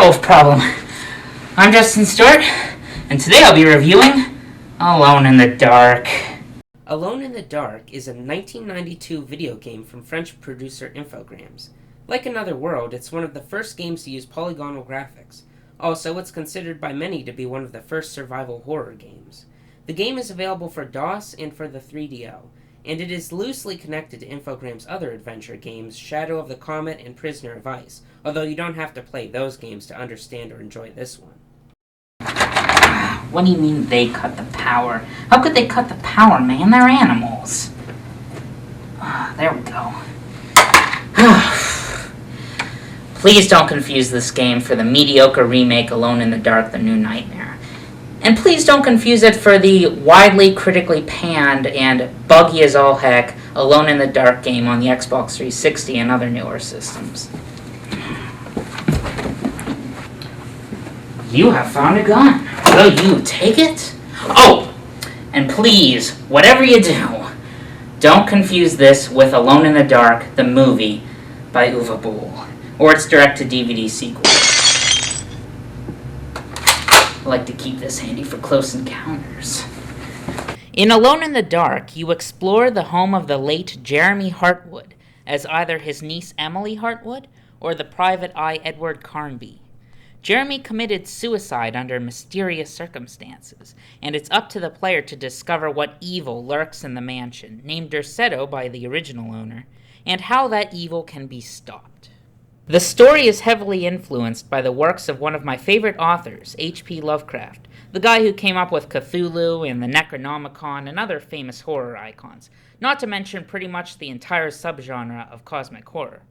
werewolf problem. I'm Justin Stewart, and today I'll be reviewing Alone in the Dark. Alone in the Dark is a 1992 video game from French producer Infogrames. Like Another World, it's one of the first games to use polygonal graphics. Also, it's considered by many to be one of the first survival horror games. The game is available for DOS and for the 3DO, and it is loosely connected to Infogrames' other adventure games, Shadow of the Comet and Prisoner of Ice, although you don't have to play those games to understand or enjoy this one. What do you mean they cut the power? How could they cut the power, man? They're animals. There we go. Please don't confuse this game for the mediocre remake Alone in the Dark: The New Nightmare. And please don't confuse it for the widely critically panned and buggy as all heck Alone in the Dark game on the Xbox 360 and other newer systems. You have found a gun. Will you take it? Oh, and please, whatever you do, don't confuse this with Alone in the Dark, the movie by Uwe Boll, or its direct-to-DVD sequel. I like to keep this handy for close encounters. In Alone in the Dark, you explore the home of the late Jeremy Hartwood as either his niece Emily Hartwood or the private eye Edward Carnby. Jeremy committed suicide under mysterious circumstances, and it's up to the player to discover what evil lurks in the mansion, named Derceto by the original owner, and how that evil can be stopped. The story is heavily influenced by the works of one of my favorite authors, H.P. Lovecraft, the guy who came up with Cthulhu and the Necronomicon and other famous horror icons, not to mention pretty much the entire subgenre of cosmic horror.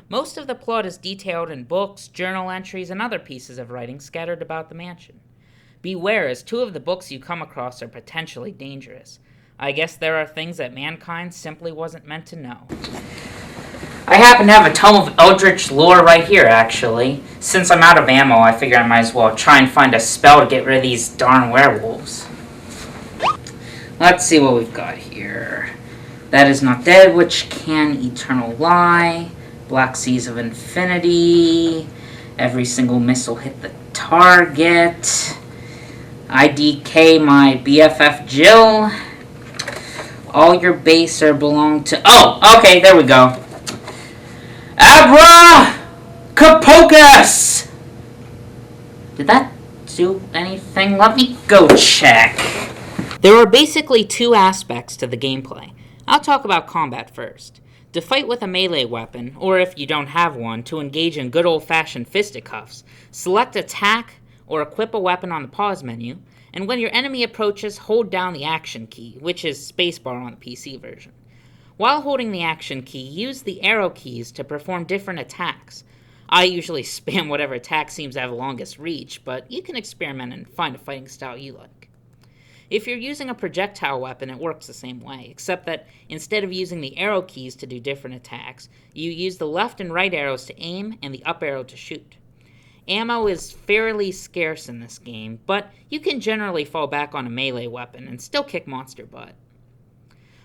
Most of the plot is detailed in books, journal entries, and other pieces of writing scattered about the mansion. Beware, as 2 of the books you come across are potentially dangerous. I guess there are things that mankind simply wasn't meant to know. I happen to have a tome of Eldritch lore right here, actually. Since I'm out of ammo, I figure I might as well try and find a spell to get rid of these darn werewolves. Let's see what we've got here. That is not dead, which can eternal lie. Black Seas of Infinity. Every single missile hit the target. IDK my BFF Jill. All your base are belong to... Oh, okay, there we go. Abra Capocus! Did that do anything? Let me go check. There are basically 2 aspects to the gameplay. I'll talk about combat first. To fight with a melee weapon, or if you don't have one, to engage in good old-fashioned fisticuffs, select attack or equip a weapon on the pause menu, and when your enemy approaches, hold down the action key, which is spacebar on the PC version. While holding the action key, use the arrow keys to perform different attacks. I usually spam whatever attack seems to have the longest reach, but you can experiment and find a fighting style you like. If you're using a projectile weapon, it works the same way, except that instead of using the arrow keys to do different attacks, you use the left and right arrows to aim and the up arrow to shoot. Ammo is fairly scarce in this game, but you can generally fall back on a melee weapon and still kick monster butt.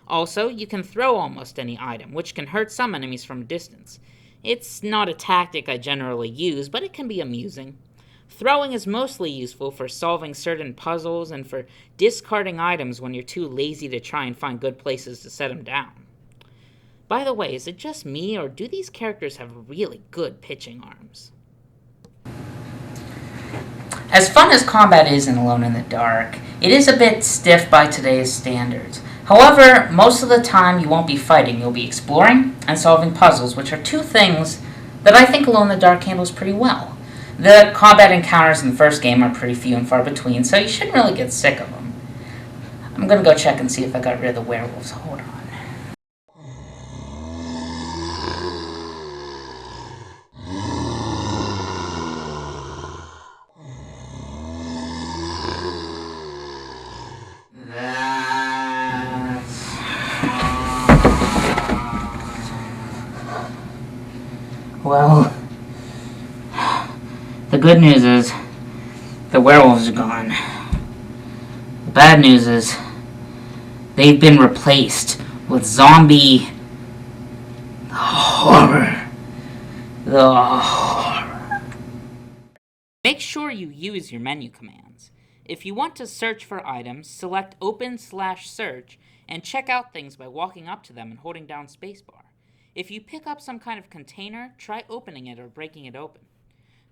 Also, you can throw almost any item, which can hurt some enemies from a distance. It's not a tactic I generally use, but it can be amusing. Throwing is mostly useful for solving certain puzzles and for discarding items when you're too lazy to try and find good places to set them down. By the way, is it just me, or do these characters have really good pitching arms? As fun as combat is in Alone in the Dark, it is a bit stiff by today's standards. However, most of the time you won't be fighting, you'll be exploring and solving puzzles, which are 2 things that I think Alone in the Dark handles pretty well. The combat encounters in the first game are pretty few and far between, so you shouldn't really get sick of them. I'm gonna go check and see if I got rid of the werewolves. Hold on. Well... The good news is, the werewolves are gone. The bad news is, they've been replaced with zombie horror. The sure you use your menu commands. If you want to search for items, select Open/Search and check out things by walking up to them and holding down spacebar. If you pick up some kind of container, try opening it or breaking it open.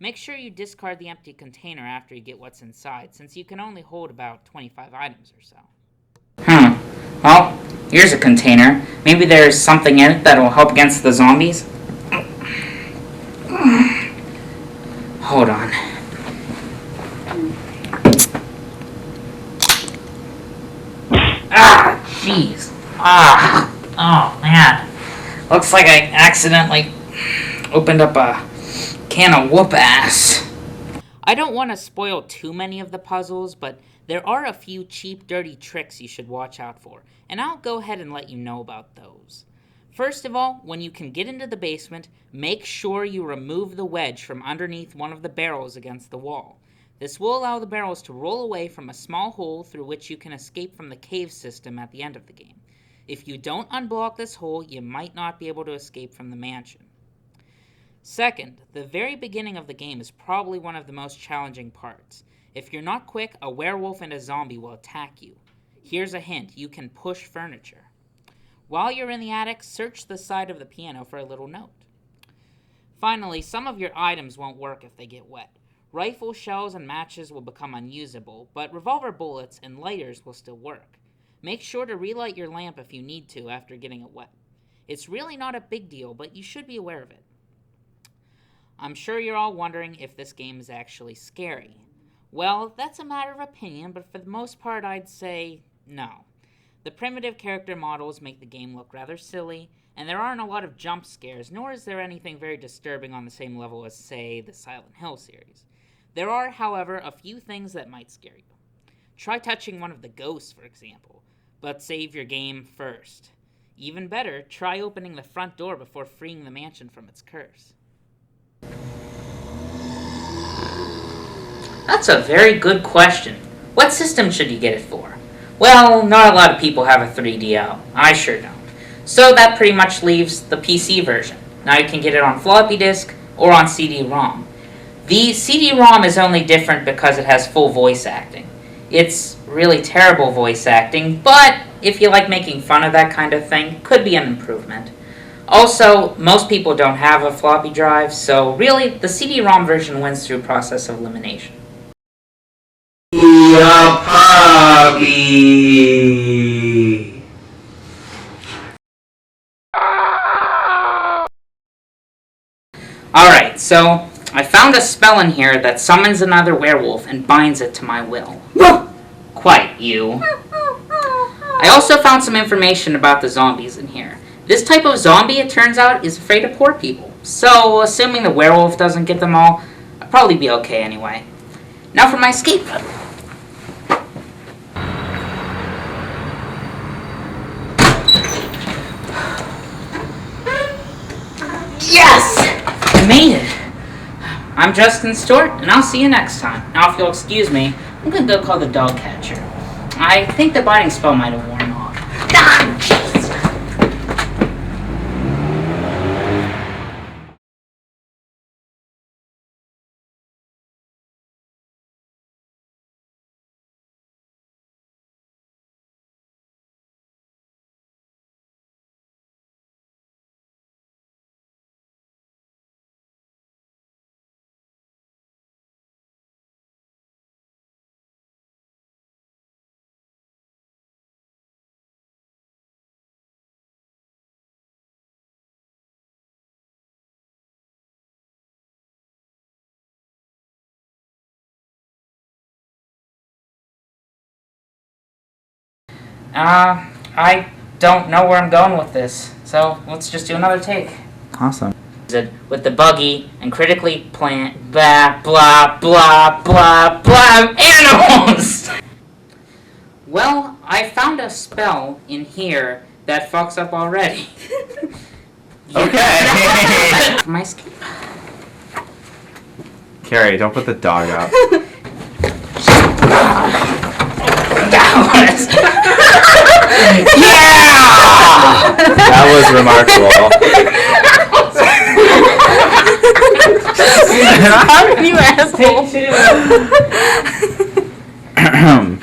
Make sure you discard the empty container after you get what's inside, since you can only hold about 25 items or so. Well, here's a container. Maybe there's something in it that'll help against the zombies. Hold on. Ah, jeez. Oh, man. Looks like I accidentally opened up a can of whoop-ass. I don't want to spoil too many of the puzzles, but there are a few cheap, dirty tricks you should watch out for, and I'll go ahead and let you know about those. First of all, when you can get into the basement, make sure you remove the wedge from underneath one of the barrels against the wall. This will allow the barrels to roll away from a small hole through which you can escape from the cave system at the end of the game. If you don't unblock this hole, you might not be able to escape from the mansion. Second, the very beginning of the game is probably one of the most challenging parts. If you're not quick, a werewolf and a zombie will attack you. Here's a hint, you can push furniture. While you're in the attic, search the side of the piano for a little note. Finally, some of your items won't work if they get wet. Rifle shells and matches will become unusable, but revolver bullets and lighters will still work. Make sure to relight your lamp if you need to after getting it wet. It's really not a big deal, but you should be aware of it. I'm sure you're all wondering if this game is actually scary. Well, that's a matter of opinion, but for the most part I'd say no. The primitive character models make the game look rather silly, and there aren't a lot of jump scares, nor is there anything very disturbing on the same level as, say, the Silent Hill series. There are, however, a few things that might scare you. Try touching one of the ghosts, for example, but save your game first. Even better, try opening the front door before freeing the mansion from its curse. That's a very good question. What system should you get it for? Well, not a lot of people have a 3DO. I sure don't. So that pretty much leaves the PC version. Now you can get it on floppy disk or on CD-ROM. The CD-ROM is only different because it has full voice acting. It's really terrible voice acting, but if you like making fun of that kind of thing, could be an improvement. Also, most people don't have a floppy drive, so really, the CD-ROM version wins through process of elimination. Puppy. Alright, so I found a spell in here that summons another werewolf and binds it to my will. Quite you. I also found some information about the zombies in here. This type of zombie, it turns out, is afraid of poor people. So, assuming the werewolf doesn't get them all, I'll probably be okay anyway. Now for my escape route. Yes! I made it! I'm Justin Stewart, and I'll see you next time. Now, if you'll excuse me, I'm gonna go call the dog catcher. I think the biting spell might have worn off. Ah, jeez! I don't know where I'm going with this, so let's just do another take. Awesome. With the buggy and critically plant blah blah blah blah blah animals! Well, I found a spell in here that fucks up already. Okay. My escape. Carrie, don't put the dog up. Yeah! That was remarkable. How can you asshole? Take two.